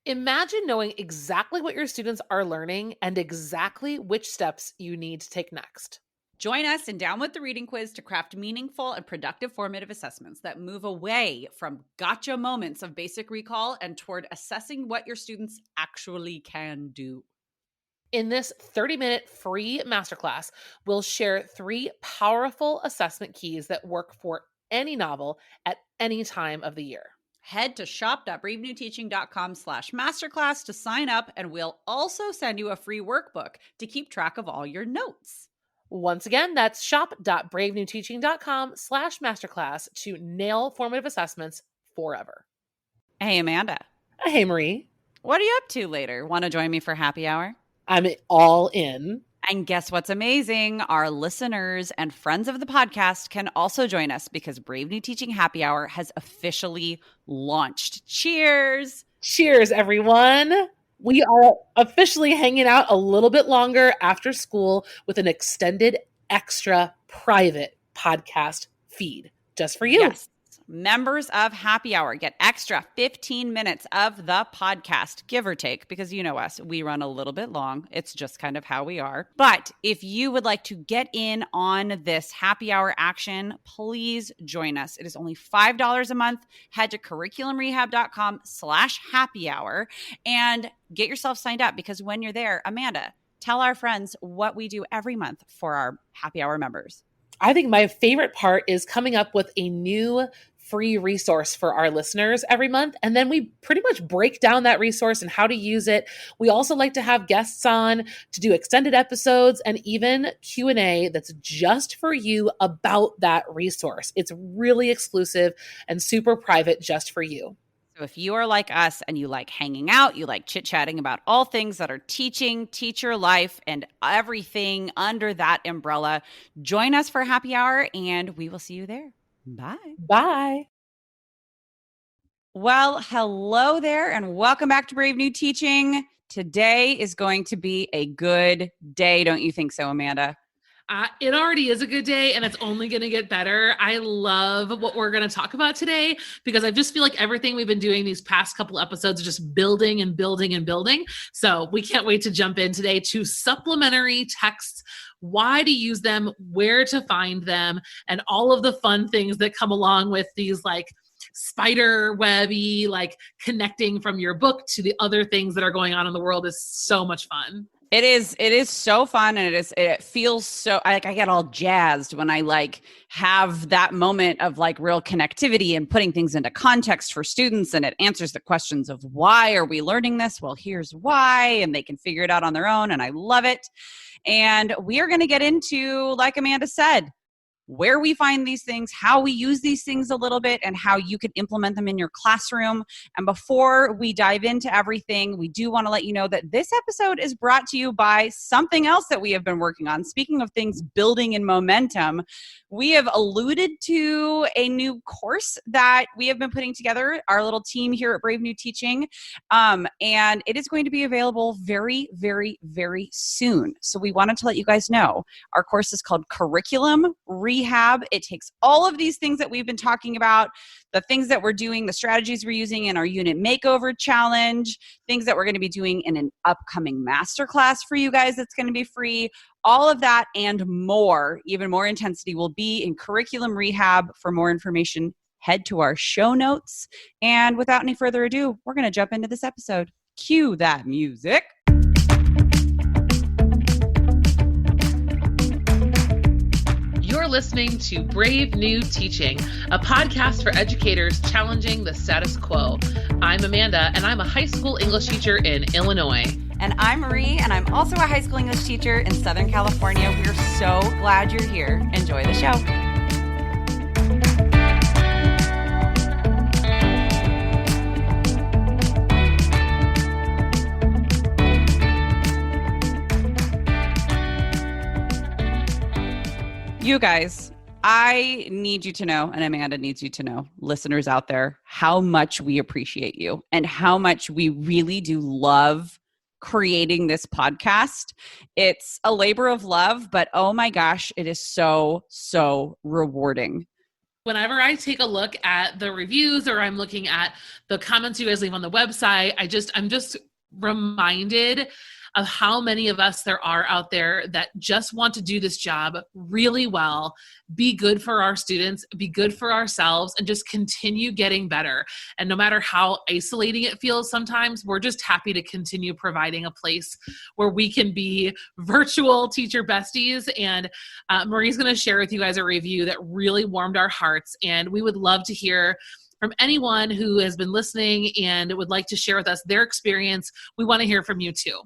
Imagine knowing exactly what your students are learning and exactly which steps you need to take next. Join us in Down with the Reading Quiz to craft meaningful and productive formative assessments that move away from gotcha moments of basic recall and toward assessing what your students actually can do. In this 30-minute free masterclass, we'll share 3 powerful assessment keys that work for any novel at any time of the year. Head to shop.bravenewteaching.com/masterclass to sign up, and we'll also send you a free workbook to keep track of all your notes. Once again, that's shop.bravenewteaching.com/masterclass to nail formative assessments forever. Hey, Amanda. Hey, Marie. What are you up to later? Want to join me for happy hour? I'm all in. And guess what's amazing? Our listeners and friends of the podcast can also join us because Brave New Teaching Happy Hour has officially launched. Cheers! Cheers, everyone. We are officially hanging out a little bit longer after school with an extended, extra private podcast feed just for you. Yes. Members of Happy Hour get extra 15 minutes of the podcast, give or take, because you know us, we run a little bit long. It's just kind of how we are. But if you would like to get in on this Happy Hour action, please join us. It is only $5 a month. Head to curriculumrehab.com/happy hour and get yourself signed up, because when you're there, Amanda, tell our friends what we do every month for our Happy Hour members. I think my favorite part is coming up with a new free resource for our listeners every month. And then we pretty much break down that resource and how to use it. We also like to have guests on to do extended episodes and even Q&A that's just for you about that resource. It's really exclusive and super private just for you. So if you are like us and you like hanging out, you like chit-chatting about all things that are teaching, teacher life, and everything under that umbrella, join us for happy hour and we will see you there. Bye. Bye. Well, hello there and welcome back to Brave New Teaching. Today is going to be a good day, don't you think so, Amanda? It already is a good day and it's only going to get better. I love what we're going to talk about today because I just feel like everything we've been doing these past couple episodes is just building and building and building. So we can't wait to jump in today to supplementary texts, why to use them, where to find them, and all of the fun things that come along with these like spider webby, like connecting from your book to the other things that are going on in the world is so much fun. It is so fun, and it feels so like I get all jazzed when I like have that moment of like real connectivity and putting things into context for students, and it answers the questions of why are we learning this? Well, here's why, and they can figure it out on their own, and I love it. And we are going to get into, like Amanda said, where we find these things, how we use these things a little bit, and how you can implement them in your classroom. And before we dive into everything, we do want to let you know that this episode is brought to you by something else that we have been working on. Speaking of things building in momentum, we have alluded to a new course that we have been putting together, our little team here at Brave New Teaching, and it is going to be available very, very, very soon. So we wanted to let you guys know. Our course is called Curriculum Rehab. It takes all of these things that we've been talking about, the things that we're doing, the strategies we're using in our unit makeover challenge, things that we're going to be doing in an upcoming masterclass for you guys that's going to be free. All of that and more, even more intensity, will be in Curriculum Rehab. For more information, head to our show notes. And without any further ado, we're going to jump into this episode. Cue that music. You're listening to Brave New Teaching, a podcast for educators challenging the status quo. I'm Amanda, and I'm a high school English teacher in Illinois. And I'm Marie, and I'm also a high school English teacher in Southern California. We're so glad you're here. Enjoy the show. You guys, I need you to know, and Amanda needs you to know, listeners out there, how much we appreciate you and how much we really do love creating this podcast. It's a labor of love, but oh my gosh, it is so, so rewarding. Whenever I take a look at the reviews or I'm looking at the comments you guys leave on the website, I'm just reminded of how many of us there are out there that just want to do this job really well, be good for our students, be good for ourselves, and just continue getting better. And no matter how isolating it feels sometimes, we're just happy to continue providing a place where we can be virtual teacher besties. And Marie's going to share with you guys a review that really warmed our hearts. And we would love to hear from anyone who has been listening and would like to share with us their experience. We want to hear from you too.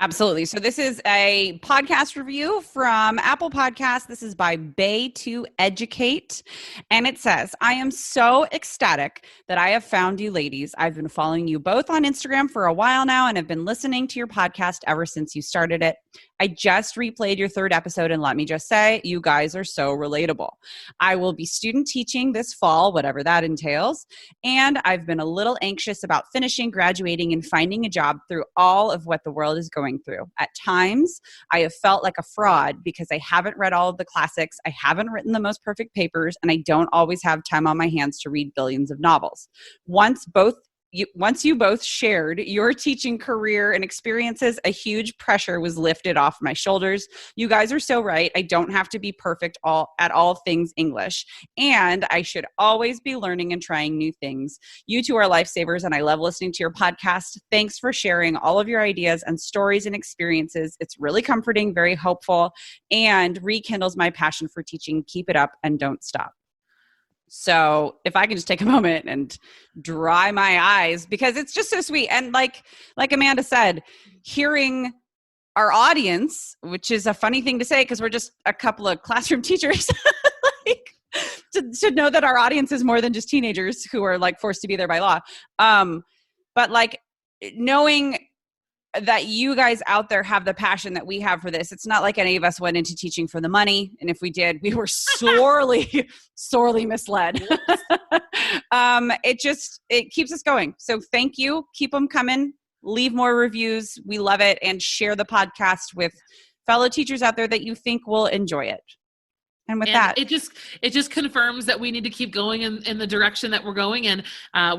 Absolutely. So this is a podcast review from Apple Podcasts. This is by Bay to Educate. And it says, I am so ecstatic that I have found you ladies. I've been following you both on Instagram for a while now and have been listening to your podcast ever since you started it. I just replayed your 3rd episode and let me just say, you guys are so relatable. I will be student teaching this fall, whatever that entails. And I've been a little anxious about finishing, graduating, and finding a job through all of what the world is going through. At times, I have felt like a fraud because I haven't read all of the classics, I haven't written the most perfect papers, and I don't always have time on my hands to read billions of novels. Once you both shared your teaching career and experiences, a huge pressure was lifted off my shoulders. You guys are so right. I don't have to be perfect at all things English. And I should always be learning and trying new things. You two are lifesavers, and I love listening to your podcast. Thanks for sharing all of your ideas and stories and experiences. It's really comforting, very hopeful, and rekindles my passion for teaching. Keep it up and don't stop. So if I can just take a moment and dry my eyes, because it's just so sweet. And like Amanda said, hearing our audience, which is a funny thing to say because we're just a couple of classroom teachers, to know that our audience is more than just teenagers who are like forced to be there by law. But like knowing that you guys out there have the passion that we have for this. It's not like any of us went into teaching for the money. And if we did, we were sorely misled. It keeps us going. So thank you. Keep them coming. Leave more reviews. We love it. And share the podcast with fellow teachers out there that you think will enjoy it. And with that, it just confirms that we need to keep going in the direction that we're going. And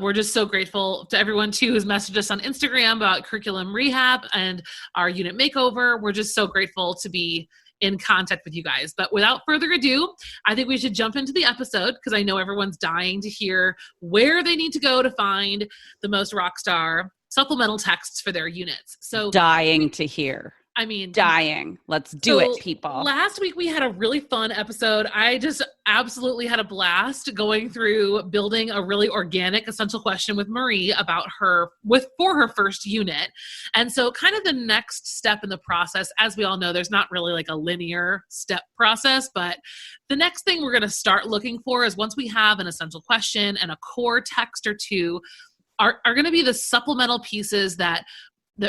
we're just so grateful to everyone too who's messaged us on Instagram about curriculum rehab and our unit makeover. We're just so grateful to be in contact with you guys. But without further ado, I think we should jump into the episode because I know everyone's dying to hear where they need to go to find the most rock star supplemental texts for their units. So dying to hear. I mean, dying. Let's do it, people. Last week we had a really fun episode. I just absolutely had a blast going through building a really organic essential question with Marie about for her first unit. And so kind of the next step in the process, as we all know, there's not really like a linear step process, but the next thing we're going to start looking for is once we have an essential question and a core text or two are going to be the supplemental pieces that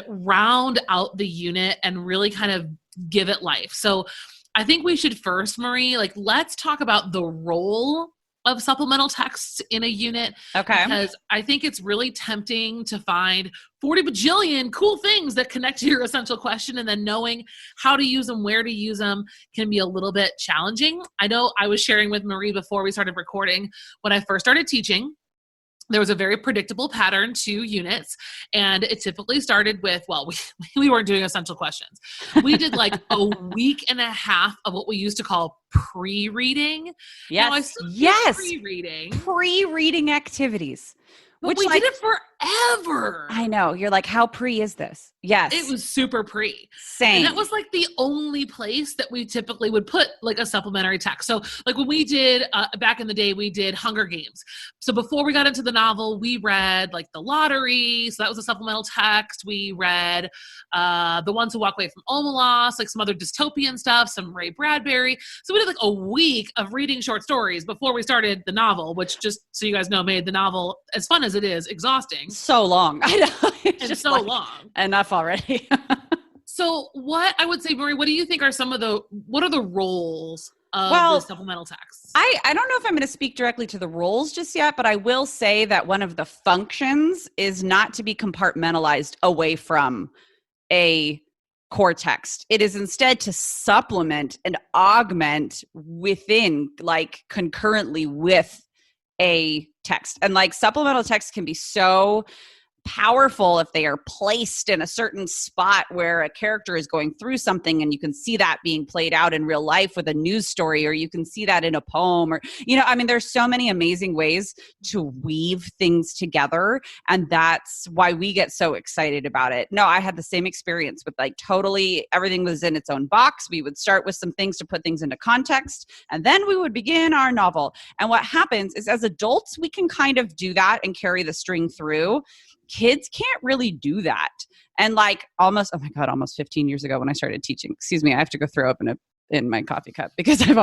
round out the unit and really kind of give it life. So I think we should first, Marie, let's talk about the role of supplemental texts in a unit. Okay. Because I think it's really tempting to find 40 bajillion cool things that connect to your essential question, and then knowing how to use them, where to use them can be a little bit challenging. I know I was sharing with Marie before we started recording, when I first started teaching, there was a very predictable pattern to units, and it typically started with, we weren't doing essential questions. We did like a week and a half of what we used to call pre-reading. Yes. Pre-reading activities. But we did it forever. I know. You're like, how pre is this? Yes. It was super pre. Same. And that was like the only place that we typically would put like a supplementary text. So like when we did, back in the day, we did Hunger Games. So before we got into the novel, we read like The Lottery. So that was a supplemental text. We read The Ones Who Walk Away from Omelas, like some other dystopian stuff, some Ray Bradbury. So we did like a week of reading short stories before we started the novel, which, just so you guys know, made the novel, as fun as it is, exhausting. So long. I know. It's just so long. Enough already. So what I would say, Marie, what do you think are what are the roles of the supplemental texts? I don't know if I'm going to speak directly to the roles just yet, but I will say that one of the functions is not to be compartmentalized away from a core text. It is instead to supplement and augment within, like concurrently with a text. And like supplemental text can be so powerful if they are placed in a certain spot where a character is going through something, and you can see that being played out in real life with a news story, or you can see that in a poem, or, you know, I mean, there's so many amazing ways to weave things together. And that's why we get so excited about it. No, I had the same experience with like totally everything was in its own box. We would start with some things to put things into context, and then we would begin our novel. And what happens is as adults, we can kind of do that and carry the string through. Kids can't really do that. And like almost 15 years ago when I started teaching, excuse me, I have to go throw up in my coffee cup because I'm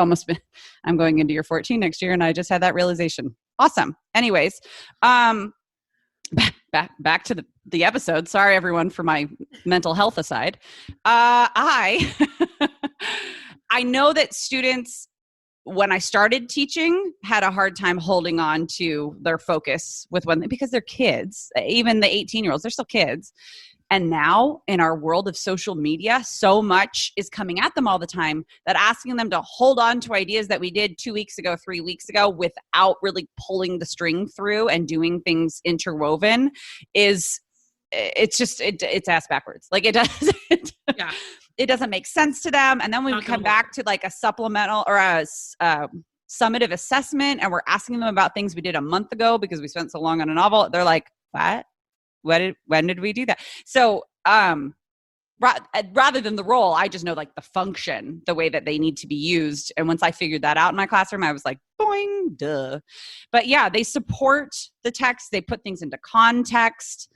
going into year 14 next year, and I just had that realization. Awesome. Anyways, back to the episode. Sorry everyone for my mental health aside. I know that students, when I started teaching, had a hard time holding on to their focus with because they're kids. Even the 18-year-olds, they're still kids. And now in our world of social media, so much is coming at them all the time that asking them to hold on to ideas that we did 2 weeks ago, 3 weeks ago, without really pulling the string through and doing things interwoven it's ass backwards. Like it doesn't. Yeah. It doesn't make sense to them. And then we come back to like a supplemental or a summative assessment, and we're asking them about things we did a month ago because we spent so long on a novel. They're like, what? When did we do that? So rather than the role, I just know like the function, the way that they need to be used. And once I figured that out in my classroom, I was like, boing, duh. But yeah, they support the text. They put things into context.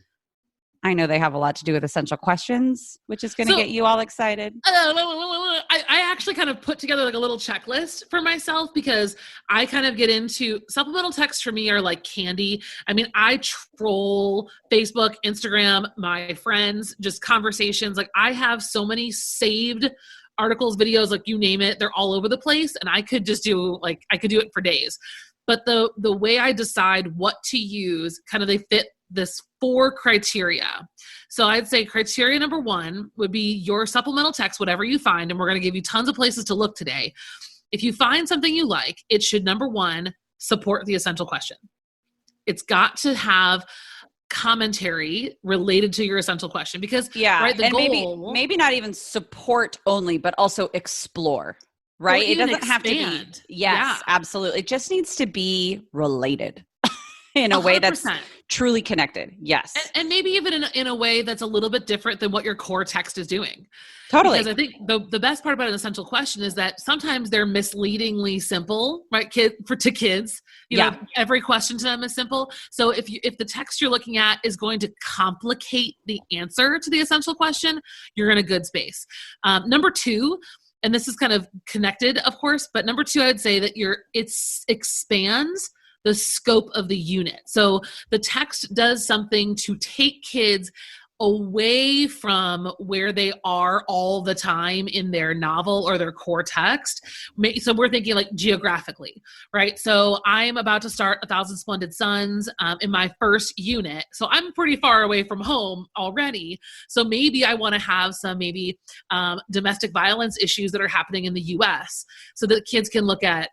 I know they have a lot to do with essential questions, which is going to get you all excited. I actually kind of put together like a little checklist for myself because I kind of get into supplemental text for me are like candy. I mean, I troll Facebook, Instagram, my friends, just conversations. Like I have so many saved articles, videos, like you name it, they're all over the place. And I could just do I could do it for days. But the way I decide what to use, kind of they fit this 4 criteria. So I'd say criteria number 1 would be your supplemental text, whatever you find, and we're going to give you tons of places to look today. If you find something you like, it should, number 1, support the essential question. It's got to have commentary related to your essential question because right, the goal, maybe not even support only, but also explore. Right? It doesn't have to be. Yes, yeah. Absolutely. It just needs to be related in a 100%. Way that's truly connected. Yes. And maybe even in a way that's a little bit different than what your core text is doing. Totally. Because I think the best part about an essential question is that sometimes they're misleadingly simple, right? To kids, you know, every question to them is simple. So if the text you're looking at is going to complicate the answer to the essential question, you're in a good space. Number 2, and this is kind of connected, of course, but number 2, I would say that it expands the scope of the unit. So the text does something to take kids away from where they are all the time in their novel or their core text. So we're thinking like geographically, right? So I'm about to start 1,000 Splendid Suns in my first unit. So I'm pretty far away from home already. So maybe I want to have some domestic violence issues that are happening in the US so that kids can look at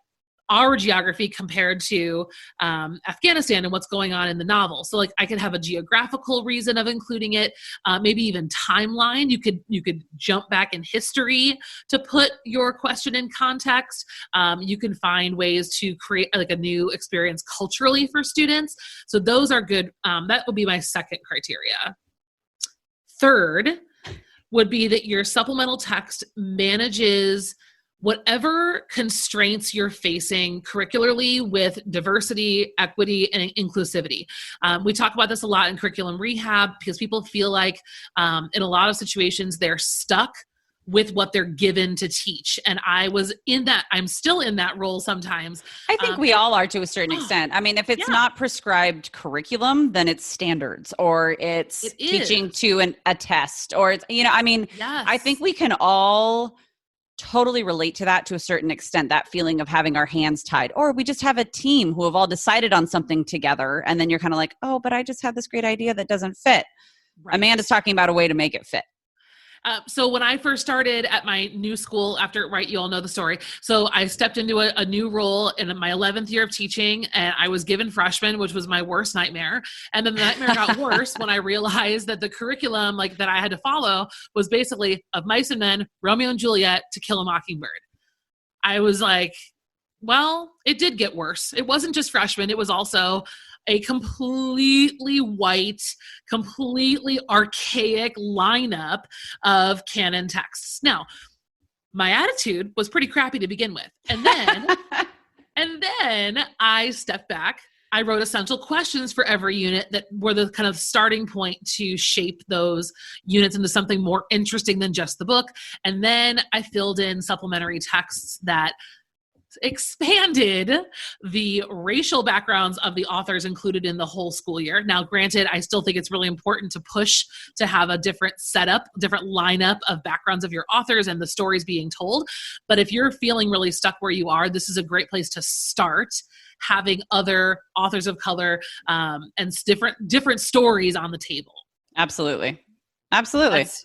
our geography compared to Afghanistan and what's going on in the novel. So like I could have a geographical reason of including it, maybe even timeline. You could jump back in history to put your question in context. You can find ways to create like a new experience culturally for students. So those are good. That would be my second criteria. Third would be that your supplemental text manages whatever constraints you're facing curricularly with diversity, equity, and inclusivity. We talk about this a lot in curriculum rehab because people feel like in a lot of situations they're stuck with what they're given to teach. And I'm still in that role sometimes. I think we all are to a certain extent. I mean, if it's not prescribed curriculum, then it's standards or it's teaching to a test or it's, I think we can all totally relate to that to a certain extent, that feeling of having our hands tied, or we just have a team who have all decided on something together. And then you're kind of like, oh, but I just have this great idea that doesn't fit. Right. Amanda's talking about a way to make it fit. So when I first started at my new school after, right, you all know the story. So I stepped into a new role in my 11th year of teaching, and I was given freshmen, which was my worst nightmare. And then the nightmare got worse when I realized that the curriculum like that I had to follow was basically Of Mice and Men, Romeo and Juliet, To Kill a Mockingbird. I was like, well, it did get worse. It wasn't just freshmen. It was also a completely white, completely archaic lineup of canon texts. Now, my attitude was pretty crappy to begin with. And then I stepped back. I wrote essential questions for every unit that were the kind of starting point to shape those units into something more interesting than just the book. And then I filled in supplementary texts that expanded the racial backgrounds of the authors included in the whole school year. Now, granted, I still think it's really important to push to have a different setup, different lineup of backgrounds of your authors and the stories being told. But if you're feeling really stuck where you are, this is a great place to start having other authors of color and different stories on the table. Absolutely.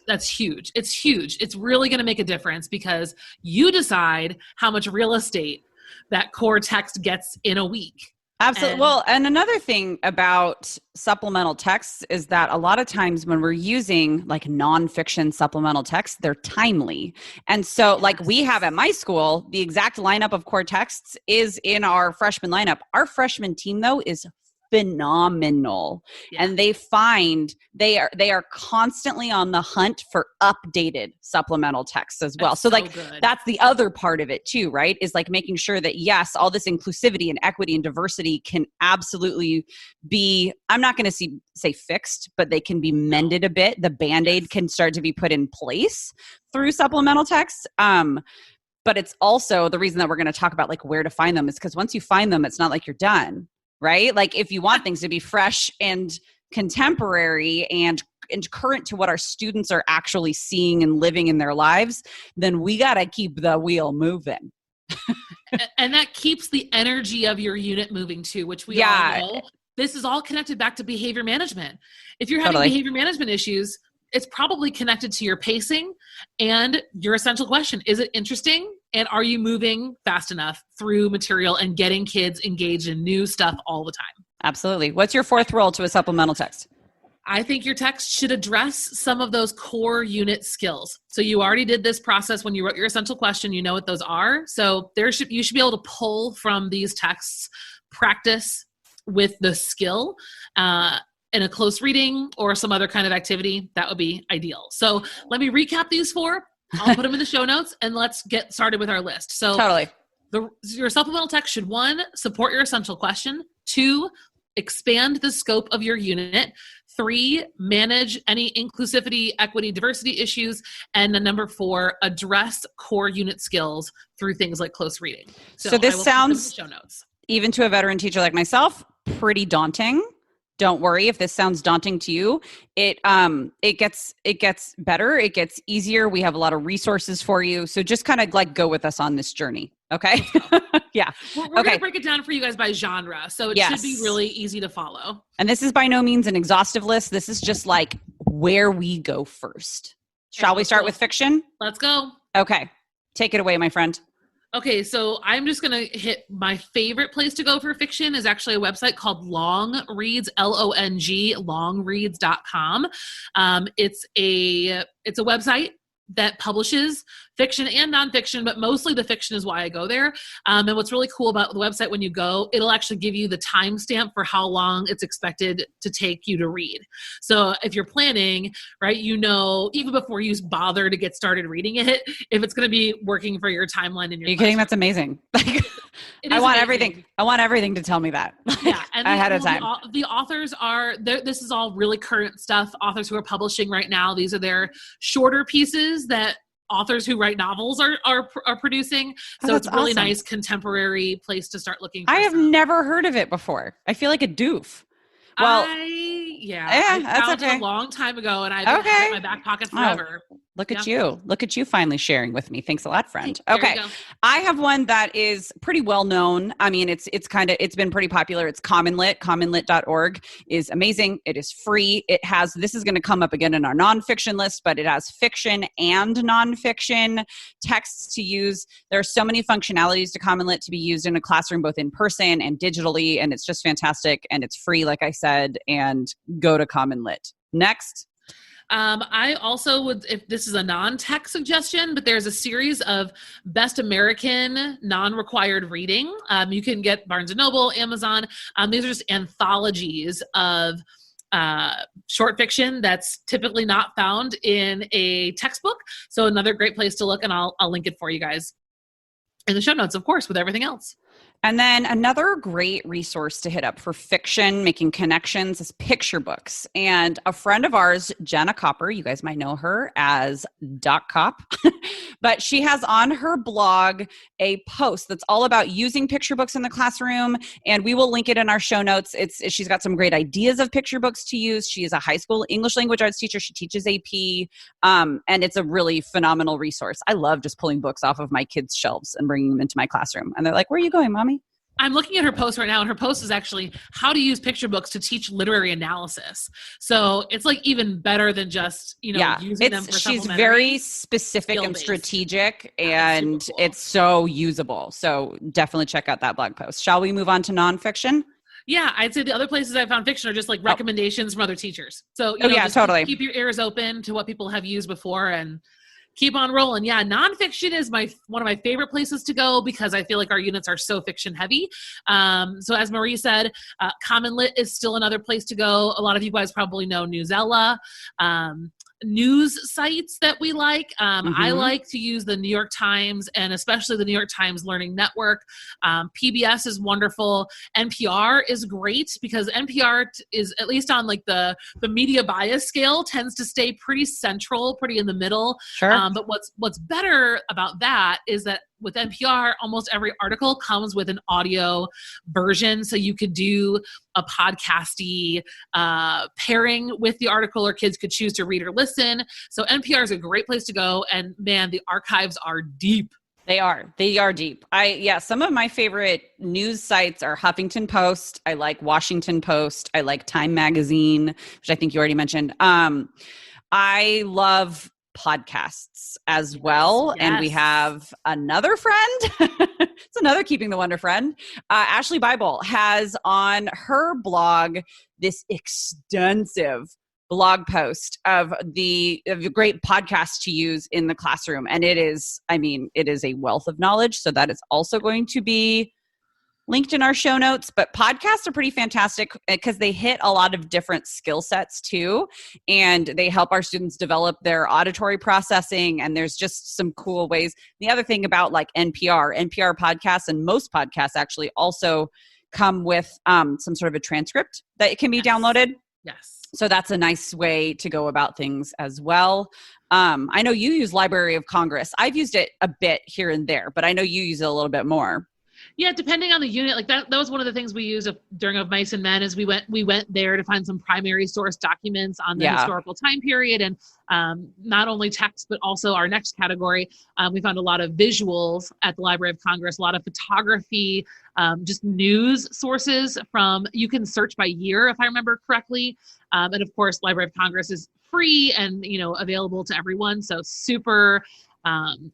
That's huge. It's huge. It's really going to make a difference because you decide how much real estate that core text gets in a week. Absolutely. And another thing about supplemental texts is that a lot of times when we're using like nonfiction supplemental texts, they're timely. And so like we have at my school, the exact lineup of core texts is in our freshman lineup. Our freshman team though is phenomenal. Yeah. And they are constantly on the hunt for updated supplemental texts as well. So like good. That's the other part of it too, right? Is like making sure that yes, all this inclusivity and equity and diversity can absolutely be, I'm not going to say fixed, but they can be mended a bit. The Band-Aid can start to be put in place through supplemental texts. But it's also the reason that we're going to talk about like where to find them is because once you find them, it's not like you're done. Right? Like if you want things to be fresh and contemporary and current to what our students are actually seeing and living in their lives, then we got to keep the wheel moving. And that keeps the energy of your unit moving too, which we all know. This is all connected back to behavior management. If you're having behavior management issues, it's probably connected to your pacing and your essential question. Is it interesting? And are you moving fast enough through material and getting kids engaged in new stuff all the time? Absolutely. What's your fourth role to a supplemental text? I think your text should address some of those core unit skills. So you already did this process when you wrote your essential question. You know what those are. So you should be able to pull from these texts, practice with the skill, in a close reading or some other kind of activity. That would be ideal. So let me recap these four. I'll put them in the show notes and let's get started with our list. So totally. Your supplemental text should 1, support your essential question. 2, expand the scope of your unit. 3, manage any inclusivity, equity, diversity issues. And then number 4, address core unit skills through things like close reading. So this sounds, show notes. Even to a veteran teacher like myself, pretty daunting. Don't worry if this sounds daunting to you. It gets better. It gets easier. We have a lot of resources for you. So just kind of like go with us on this journey. Okay. Yeah. We're going to break it down for you guys by genre. So it should be really easy to follow. And this is by no means an exhaustive list. This is just like where we go first. Shall we start with fiction? Let's go. Okay. Take it away, my friend. Okay, so I'm just going to hit my favorite place to go for fiction is actually a website called Long Reads, L-O-N-G, longreads.com. It's a website that publishes fiction and nonfiction, but mostly the fiction is why I go there. And what's really cool about the website, when you go, it'll actually give you the timestamp for how long it's expected to take you to read. So if you're planning, right, even before you bother to get started reading it, if it's going to be working for your timeline in your. Are you kidding? That's amazing. I want everything. I want everything to tell me that. Yeah, and ahead of time. The authors are there. This is all really current stuff. Authors who are publishing right now. These are their shorter pieces that authors who write novels are producing. So it's a really nice contemporary place to start looking for I have never heard of it before. I feel like a doof. Well, I found it a long time ago and I've had it in my back pocket forever. Look at you. Look at you finally sharing with me. Thanks a lot, friend. There you Okay. go. I have one that is pretty well known. I mean, it's been pretty popular. It's CommonLit. CommonLit.org is amazing. It is free. This is going to come up again in our nonfiction list, but it has fiction and nonfiction texts to use. There are so many functionalities to CommonLit to be used in a classroom, both in person and digitally. And it's just fantastic. And it's free, like I said, and go to CommonLit. Next. I also would, if this is a non-tech suggestion, but there's a series of Best American non-required reading. You can get Barnes & Noble, Amazon. These are just anthologies of short fiction that's typically not found in a textbook. So another great place to look, and I'll link it for you guys in the show notes, of course, with everything else. And then another great resource to hit up for fiction, making connections, is picture books. And a friend of ours, Jenna Copper, you guys might know her as Doc Cop, but she has on her blog a post that's all about using picture books in the classroom. And we will link it in our show notes. She's got some great ideas of picture books to use. She is a high school English language arts teacher. She teaches AP. And it's a really phenomenal resource. I love just pulling books off of my kids' shelves and bringing them into my classroom. And they're like, "Where are you going, Mommy?" I'm looking at her post right now, and her post is actually how to use picture books to teach literary analysis. So it's like even better than just, using them for she's very specific and strategic, and cool. It's so usable. So definitely check out that blog post. Shall we move on to nonfiction? Yeah, I'd say the other places I found fiction are just like recommendations from other teachers. So totally. Keep your ears open to what people have used before and keep on rolling. Yeah, nonfiction is one of my favorite places to go because I feel like our units are so fiction heavy. So as Marie said, CommonLit is still another place to go. A lot of you guys probably know Newsella. News sites that we like. I like to use the New York Times and especially the New York Times Learning Network. PBS is wonderful. NPR is great because NPR is, at least on like the media bias scale, tends to stay pretty central, pretty in the middle. Sure. But what's better about that is that with NPR, almost every article comes with an audio version. So you could do a podcasty pairing with the article, or kids could choose to read or listen. So NPR is a great place to go. And man, the archives are deep. They are deep. Some of my favorite news sites are Huffington Post. I like Washington Post. I like Time Magazine, which I think you already mentioned. I love podcasts as well. Yes. And we have another friend. It's another Keeping the Wonder friend. Ashley Bible has on her blog this extensive blog post of the great podcast to use in the classroom. And it is a wealth of knowledge. So that is also going to be linked in our show notes. But podcasts are pretty fantastic because they hit a lot of different skill sets too. And they help our students develop their auditory processing. And there's just some cool ways. The other thing about like NPR podcasts, and most podcasts actually also come with some sort of a transcript that can be downloaded. Yes. So that's a nice way to go about things as well. I know you use Library of Congress. I've used it a bit here and there, but I know you use it a little bit more. Yeah, depending on the unit, like that was one of the things we used during Of Mice and Men, is we went there to find some primary source documents on the historical time period, and not only text but also our next category. We found a lot of visuals at the Library of Congress, a lot of photography, just news sources you can search by year if I remember correctly, and of course Library of Congress is free and available to everyone, so super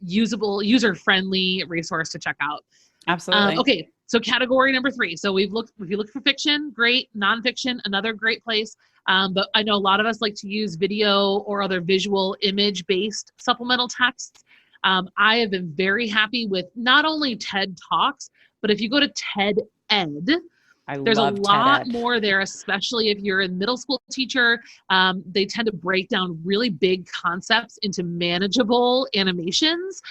usable, user-friendly resource to check out. Absolutely. Okay, so category number 3. So if you look for fiction, great. Nonfiction, another great place. But I know a lot of us like to use video or other visual image-based supplemental texts. I have been very happy with not only TED Talks, but if you go to TED Ed, there's a lot more there, especially if you're a middle school teacher. They tend to break down really big concepts into manageable animations,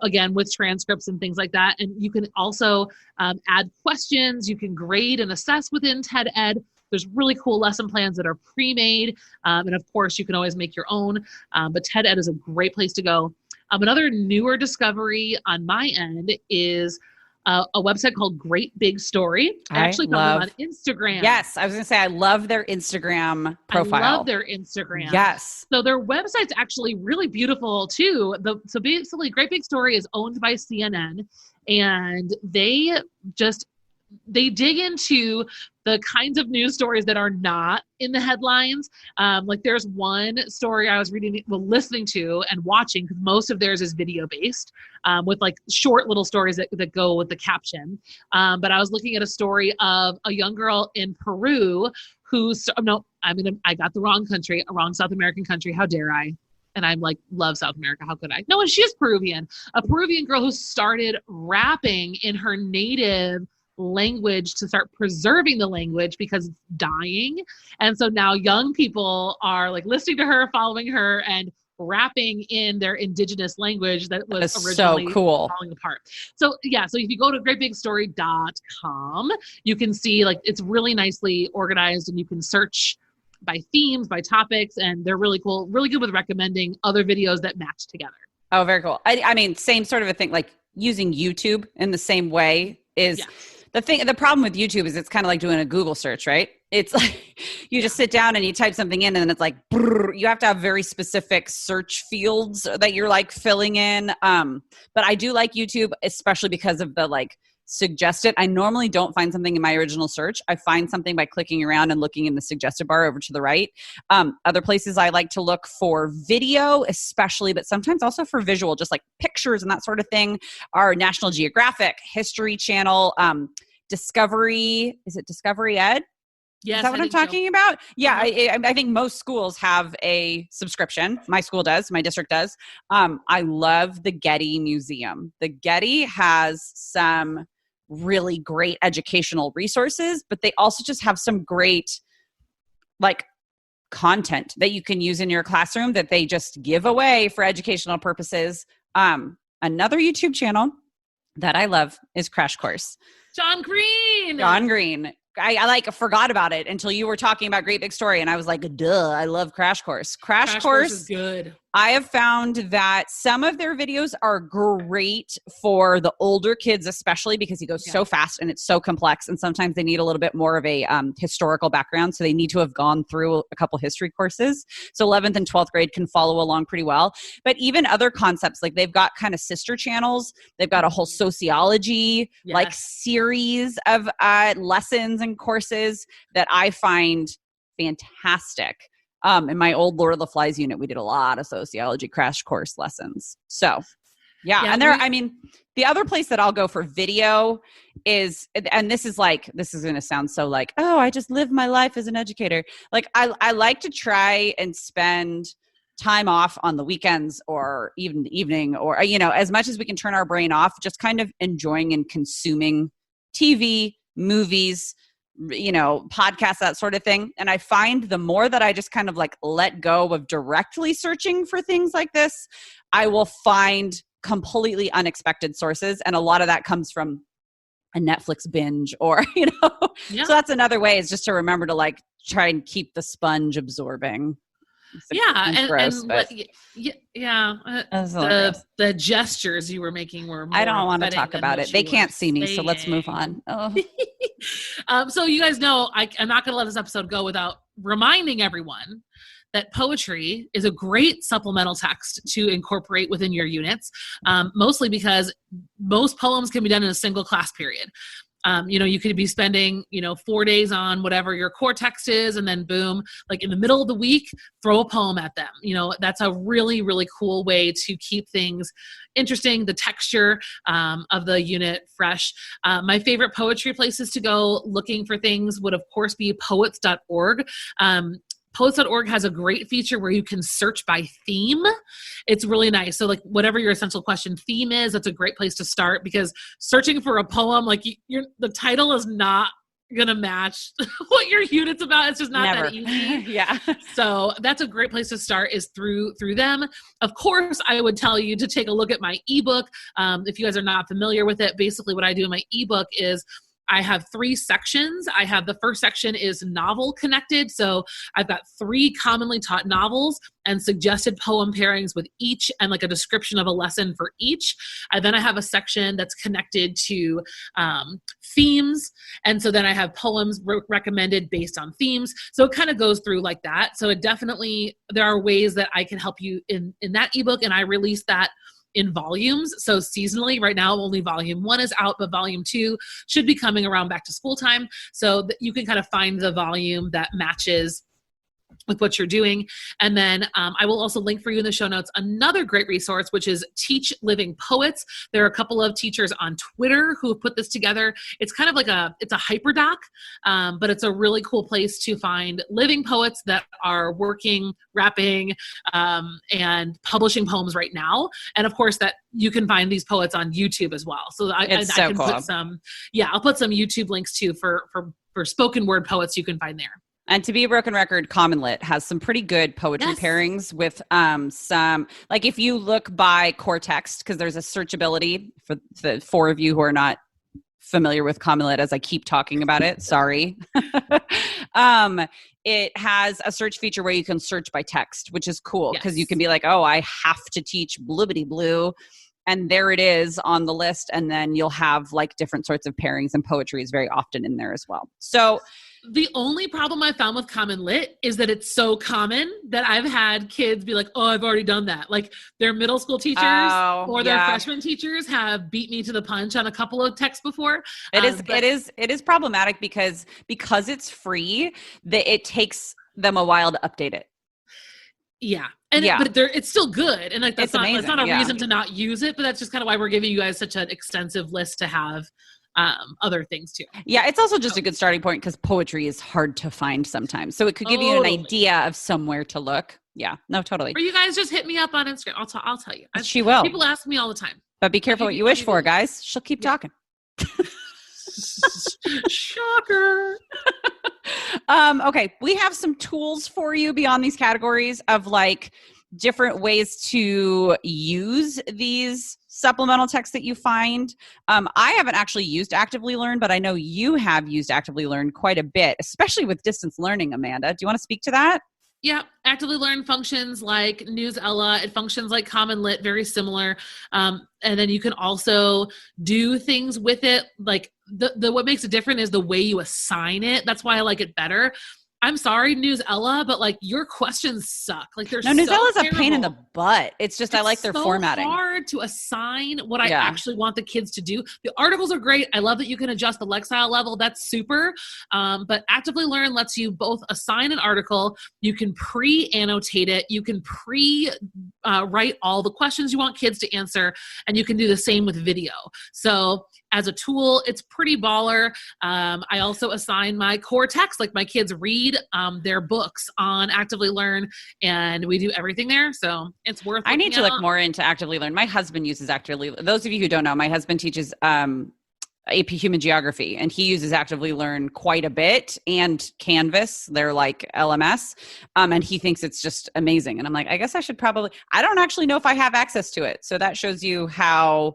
again, with transcripts and things like that. And you can also add questions. You can grade and assess within TED Ed. There's really cool lesson plans that are pre-made. And of course, you can always make your own. But TED Ed is a great place to go. Another newer discovery on my end is a website called Great Big Story. I actually found them on Instagram. Yes, I was going to say I love their Instagram profile. I love their Instagram. Yes. So their website's actually really beautiful too. So basically, Great Big Story is owned by CNN, and they dig into the kinds of news stories that are not in the headlines. Like there's one story I was listening to and watching, because most of theirs is video based, with like short little stories that go with the caption. But I was looking at a story of a young girl in Peru I got the wrong South American country. How dare I? And I'm like, love South America. How could I? No, and she is Peruvian. A Peruvian girl who started rapping in her native language to start preserving the language because it's dying. And so now young people are like listening to her, following her, and rapping in their indigenous language that was originally so cool. falling apart. So yeah, so if you go to greatbigstory.com, you can see like it's really nicely organized, and you can search by themes, by topics, and they're really cool, really good with recommending other videos that match together. Oh, very cool. I mean, same sort of a thing, like using YouTube in the same way is the problem with YouTube is it's kind of like doing a Google search, right? It's like you just sit down and you type something in, and then it's like, you have to have very specific search fields that you're like filling in. But I do like YouTube, especially because of the like suggested. I normally don't find something in my original search. I find something by clicking around and looking in the suggested bar over to the right. Other places I like to look for video, especially, but sometimes also for visual, just like pictures and that sort of thing, are National Geographic, History Channel, Discovery. Is it Discovery Ed? Yes, is that what I'm talking about? Yeah, I think most schools have a subscription. My school does. My district does. I love the Getty Museum. The Getty has some really great educational resources, but they also just have some great like content that you can use in your classroom that they just give away for educational purposes. Another YouTube channel that I love is Crash Course. John Green. I like forgot about it until you were talking about Great Big Story, and I was like, duh, I love Crash Course. Crash Course is good. I have found that some of their videos are great for the older kids, especially because he goes so fast and it's so complex, and sometimes they need a little bit more of a historical background, so they need to have gone through a couple history courses. So 11th and 12th grade can follow along pretty well. But even other concepts, like they've got kind of sister channels. They've got a whole sociology like series of lessons and courses that I find fantastic. In my old Lord of the Flies unit, we did a lot of sociology crash course lessons. So and the other place that I'll go for video is, and this is going to sound so like, oh, I just live my life as an educator. Like I like to try and spend time off on the weekends or even the evening, or, as much as we can turn our brain off, just kind of enjoying and consuming TV, movies, podcasts, that sort of thing. And I find the more that I just kind of like let go of directly searching for things like this, I will find completely unexpected sources. And a lot of that comes from a Netflix binge or, so that's another way, is just to remember to like try and keep the sponge absorbing. The gestures you were making were more I don't want to talk about it. They can't see me, so let's move on. So you guys know I'm not going to let this episode go without reminding everyone that poetry is a great supplemental text to incorporate within your units, mostly because most poems can be done in a single class period. You could be spending, 4 days on whatever your core text is, and then boom, like in the middle of the week, throw a poem at them. That's a really, really cool way to keep things interesting, the texture of the unit fresh. My favorite poetry places to go looking for things would, of course, be poets.org. Poets.org has a great feature where you can search by theme. It's really nice. So like whatever your essential question theme is, that's a great place to start, because searching for a poem, like the title is not going to match what your unit's about. It's just not that easy. So that's a great place to start, is through them. Of course, I would tell you to take a look at my ebook. If you guys are not familiar with it, basically what I do in my ebook is I have 3 sections. I have the first section is novel connected. So I've got 3 commonly taught novels and suggested poem pairings with each and like a description of a lesson for each. And then I have a section that's connected to themes. And so then I have poems recommended based on themes. So it kind of goes through like that. So it definitely, there are ways that I can help you in that ebook. And I release that in volumes. So seasonally, right now, only volume 1 is out, but volume 2 should be coming around back to school time. So that you can kind of find the volume that matches with what you're doing. And then I will also link for you in the show notes another great resource, which is Teach Living Poets. There are a couple of teachers on Twitter who have put this together. It's kind of like it's a hyperdoc, but it's a really cool place to find living poets that are working, rapping, and publishing poems right now. And of course that you can find these poets on YouTube as well. So I can cool. put some, I'll put some YouTube links too for spoken word poets you can find there. And to be a broken record, Common Lit has some pretty good poetry pairings with some, like if you look by core text, because there's a searchability for the 4 of you who are not familiar with Common Lit as I keep talking about it. Sorry. It has a search feature where you can search by text, which is cool because you can be like, oh, I have to teach blibbity blue. And there it is on the list. And then you'll have like different sorts of pairings, and poetry is very often in there as well. So the only problem I found with Common Lit is that it's so common that I've had kids be like, oh, I've already done that. Like their middle school teachers or their freshman teachers have beat me to the punch on a couple of texts before. It is problematic because it's free, that it takes them a while to update it. Yeah. But it's still good. And like, that's not a reason to not use it, but that's just kind of why we're giving you guys such an extensive list to have other things too. Yeah. It's also just a good starting point because poetry is hard to find sometimes. So it could give you an idea of somewhere to look. Yeah, no, totally. Or you guys just hit me up on Instagram. I'll tell you. She will. People ask me all the time. But be careful what you wish for, guys. She'll keep talking. Shocker. Okay. We have some tools for you beyond these categories of like different ways to use these supplemental texts that you find. I haven't actually used Actively Learn, but I know you have used Actively Learn quite a bit, especially with distance learning, Amanda. Do you want to speak to that? Yeah, Actively Learn functions like Newsella. It functions like Common Lit, very similar. And then you can also do things with it. Like what makes it different is the way you assign it. That's why I like it better. I'm sorry, Newsella, but like your questions suck. Like Newsella's a pain in the butt. It's just I like their formatting. It's hard to assign what I actually want the kids to do. The articles are great. I love that you can adjust the Lexile level. That's super. But Actively Learn lets you both assign an article. You can pre-annotate it. You can write all the questions you want kids to answer, and you can do the same with video. So as a tool, it's pretty baller. I also assign my core text, like my kids read their books on Actively Learn, and we do everything there. So it's worth it. I need to look more into Actively Learn. My husband uses Actively Learn. Those of you who don't know, my husband teaches AP Human Geography, and he uses Actively Learn quite a bit, and Canvas, they're like LMS, and he thinks it's just amazing. And I'm like, I guess I should probably, I don't actually know if I have access to it. So that shows you how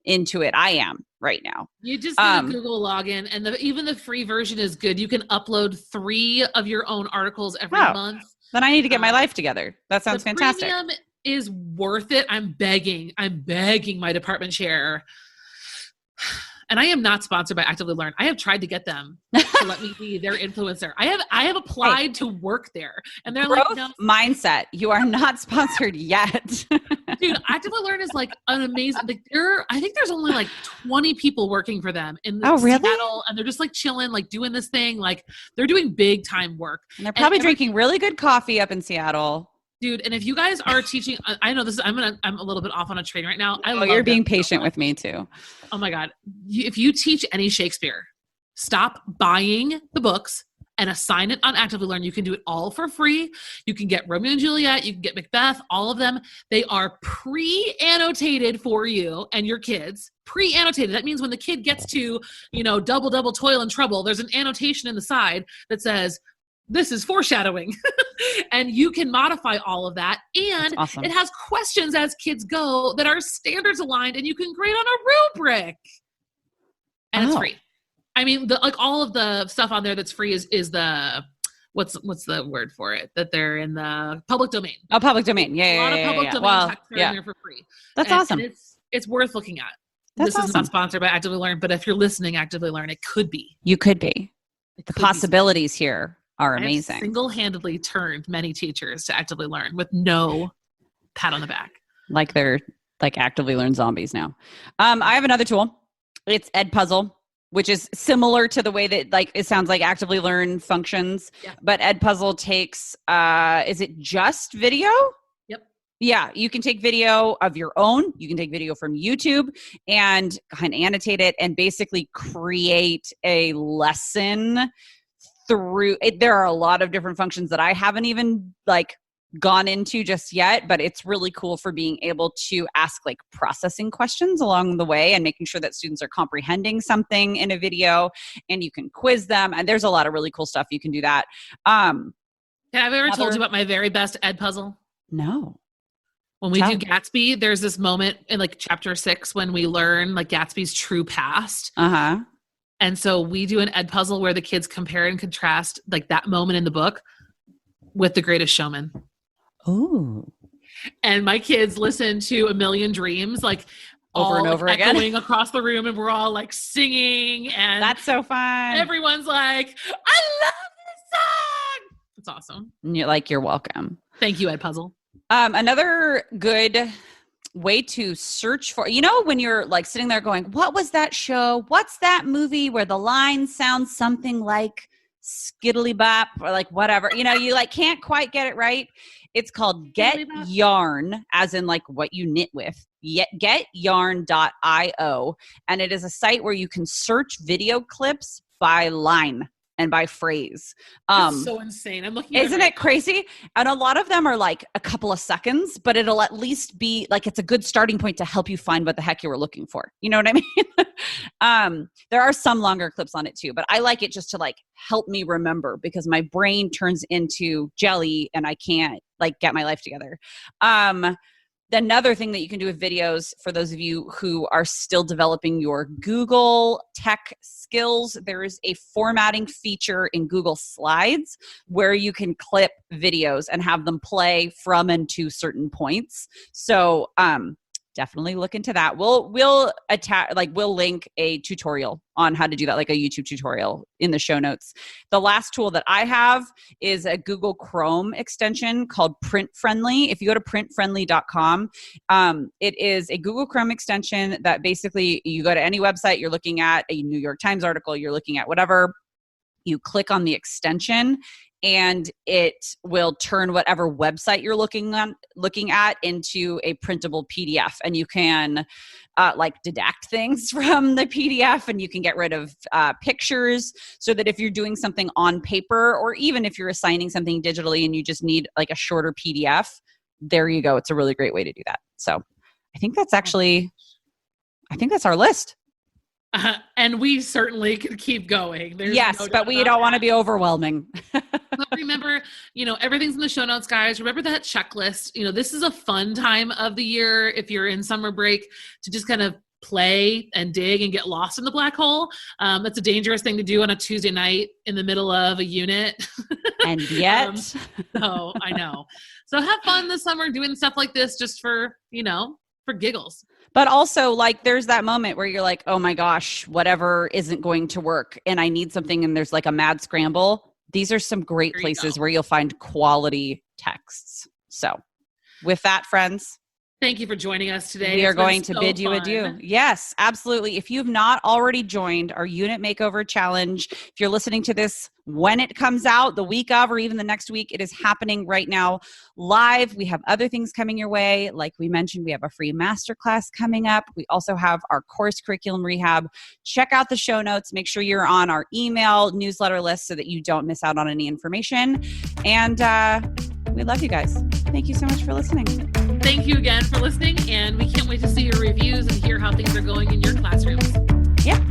into it I am right now. You just need a Google login, and even the free version is good. You can upload 3 of your own articles every month. Then I need to get my life together. That sounds fantastic. Premium is worth it. I'm begging my department chair. And I am not sponsored by Actively Learn. I have tried to get them to let me be their influencer. I have applied to work there, and they're growth like, no. Mindset. You are not sponsored yet. Dude, Actively Learn is like an amazing. Like I think there's only like 20 people working for them in Seattle, and they're just like chilling, like doing this thing. Like they're doing big time work. And they're probably drinking really good coffee up in Seattle. Dude, and if you guys are teaching, I know this is, I'm a little bit off on a train right now. You're being patient with me too. Oh my God. If you teach any Shakespeare, stop buying the books and assign it on Actively Learn. You can do it all for free. You can get Romeo and Juliet. You can get Macbeth, all of them. They are pre-annotated for you and your kids. Pre-annotated. That means when the kid gets to, double, double, toil and trouble, there's an annotation in the side that says, this is foreshadowing. And you can modify all of that. And it has questions as kids go that are standards aligned, and you can grade on a rubric. And it's free. I mean, like all of the stuff on there that's free is the what's the word for it? That they're in the public domain. Oh, public domain. Yeah, a lot of public domain texts are in there for free. That's awesome. And it's worth looking at. That's this awesome. is not sponsored by Actively Learn, but if you're listening, Actively Learn, it could be. You could be. The possibilities here are amazing. I have single-handedly turned many teachers to Actively Learn with no pat on the back. Like they're like Actively Learn zombies now. I have another tool. It's Edpuzzle, which is similar to the way that like it sounds like Actively Learn functions. Yeah. But Edpuzzle takes, is it just video? Yeah, you can take video of your own. You can take video from YouTube and kind of annotate it and basically create a lesson through it. There are a lot of different functions that I haven't even like gone into just yet, but it's really cool for being able to ask like processing questions along the way and making sure that students are comprehending something in a video, and you can quiz them. And there's a lot of really cool stuff you can do that. Have I ever told you about my very best Edpuzzle? No. When we do Gatsby, there's this moment in like chapter 6 when we learn like Gatsby's true past. Uh-huh. And so we do an Edpuzzle where the kids compare and contrast like that moment in the book with The Greatest Showman. Ooh. And my kids listen to A Million Dreams like over and over again, echoing across the room, and we're all like singing, and that's so fun. Everyone's like, I love this song. It's awesome. And you're welcome. Thank you, Edpuzzle. Another good way to search for, when you're like sitting there going, what was that show? What's that movie where the line sounds something like skiddly bop or like whatever, you like can't quite get it right. It's called Get Yarn, as in like what you knit with. Getyarn.io. And it is a site where you can search video clips by line and by phrase. It's so insane. I'm looking at Isn't it crazy? And a lot of them are like a couple of seconds, but it'll at least be like, it's a good starting point to help you find what the heck you were looking for. You know what I mean? There are some longer clips on it too, but I like it just to like help me remember, because my brain turns into jelly and I can't like get my life together. Another thing that you can do with videos, for those of you who are still developing your Google tech skills, there is a formatting feature in Google Slides where you can clip videos and have them play from and to certain points. So definitely look into that. We'll link a tutorial on how to do that, like a YouTube tutorial in the show notes. The last tool that I have is a Google Chrome extension called Print Friendly. If you go to printfriendly.com, it is a Google Chrome extension that basically you go to any website, you're looking at a New York Times article, you're looking at whatever, you click on the extension and it will turn whatever website you're looking at into a printable PDF. And you can like deduct things from the PDF, and you can get rid of pictures, so that if you're doing something on paper, or even if you're assigning something digitally and you just need like a shorter PDF, there you go. It's a really great way to do that. So I think that's our list. And we certainly could keep going. Yes, but we don't want to be overwhelming. But remember, everything's in the show notes, guys. Remember that checklist. This is a fun time of the year if you're in summer break to just kind of play and dig and get lost in the black hole. That's a dangerous thing to do on a Tuesday night in the middle of a unit. And yet. So I know. So have fun this summer doing stuff like this just for giggles. But also, like, there's that moment where you're like, oh my gosh, whatever isn't going to work, and I need something, and there's like a mad scramble. These are some great places where you'll find quality texts. So with that, friends, thank you for joining us today. We are going to bid you adieu. Yes, absolutely. If you've not already joined our Unit Makeover Challenge, if you're listening to this when it comes out, the week of, or even the next week, it is happening right now live. We have other things coming your way. Like we mentioned, we have a free masterclass coming up. We also have our course curriculum rehab. Check out the show notes. Make sure you're on our email newsletter list so that you don't miss out on any information. And we love you guys. Thank you so much for listening. Thank you again for listening, and we can't wait to see your reviews and hear how things are going in your classrooms. Yep.